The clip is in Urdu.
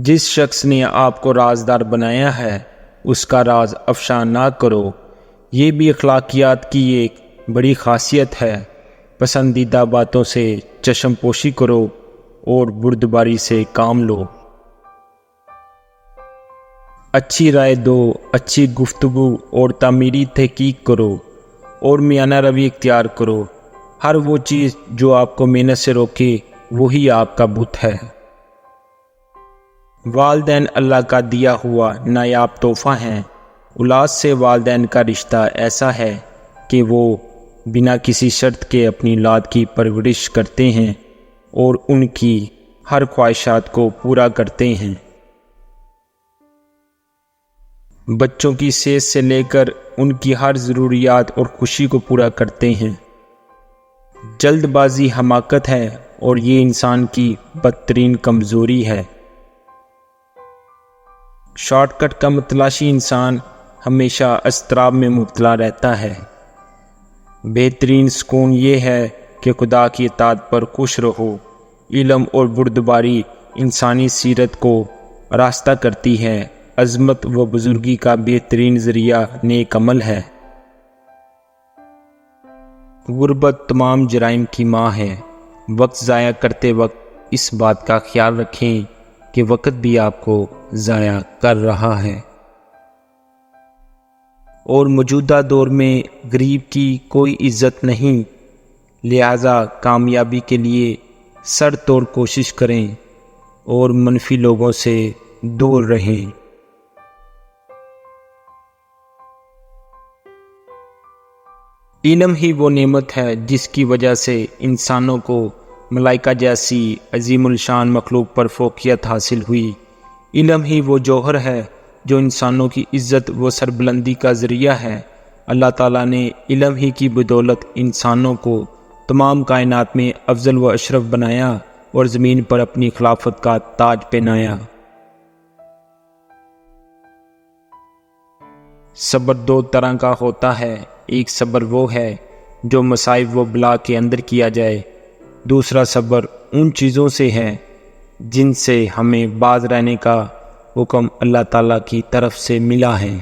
جس شخص نے آپ کو رازدار بنایا ہے اس کا راز افشا نہ کرو۔ یہ بھی اخلاقیات کی ایک بڑی خاصیت ہے۔ پسندیدہ باتوں سے چشم پوشی کرو اور بردباری سے کام لو۔ اچھی رائے دو، اچھی گفتگو اور تعمیری تحقیق کرو اور میانہ روی اختیار کرو۔ ہر وہ چیز جو آپ کو محنت سے روکے وہی آپ کا بت ہے۔ والدین اللہ کا دیا ہوا نایاب تحفہ ہیں۔ اولاد سے والدین کا رشتہ ایسا ہے کہ وہ بنا کسی شرط کے اپنی اولاد کی پرورش کرتے ہیں اور ان کی ہر خواہشات کو پورا کرتے ہیں۔ بچوں کی صحت سے لے کر ان کی ہر ضروریات اور خوشی کو پورا کرتے ہیں۔ جلد بازی حماقت ہے اور یہ انسان کی بدترین کمزوری ہے۔ شارٹ کٹ کا متلاشی انسان ہمیشہ اضطراب میں مبتلا رہتا ہے۔ بہترین سکون یہ ہے کہ خدا کی اطاعت پر خوش رہو۔ علم اور بردباری انسانی سیرت کو راستہ کرتی ہے۔ عظمت و بزرگی کا بہترین ذریعہ نیک عمل ہے۔ غربت تمام جرائم کی ماں ہے۔ وقت ضائع کرتے وقت اس بات کا خیال رکھیں کہ وقت بھی آپ کو ضائع کر رہا ہے۔ اور موجودہ دور میں غریب کی کوئی عزت نہیں، لہذا کامیابی کے لیے سر توڑ کوشش کریں اور منفی لوگوں سے دور رہیں۔ علم ہی وہ نعمت ہے جس کی وجہ سے انسانوں کو ملائکہ جیسی عظیم الشان مخلوق پر فوقیت حاصل ہوئی۔ علم ہی وہ جوہر ہے جو انسانوں کی عزت و سربلندی کا ذریعہ ہے۔ اللہ تعالیٰ نے علم ہی کی بدولت انسانوں کو تمام کائنات میں افضل و اشرف بنایا اور زمین پر اپنی خلافت کا تاج پہنایا۔ صبر دو طرح کا ہوتا ہے، ایک صبر وہ ہے جو مصائب و بلا کے اندر کیا جائے، دوسرا صبر ان چیزوں سے ہے جن سے ہمیں باز رہنے کا حکم اللہ تعالیٰ کی طرف سے ملا ہے۔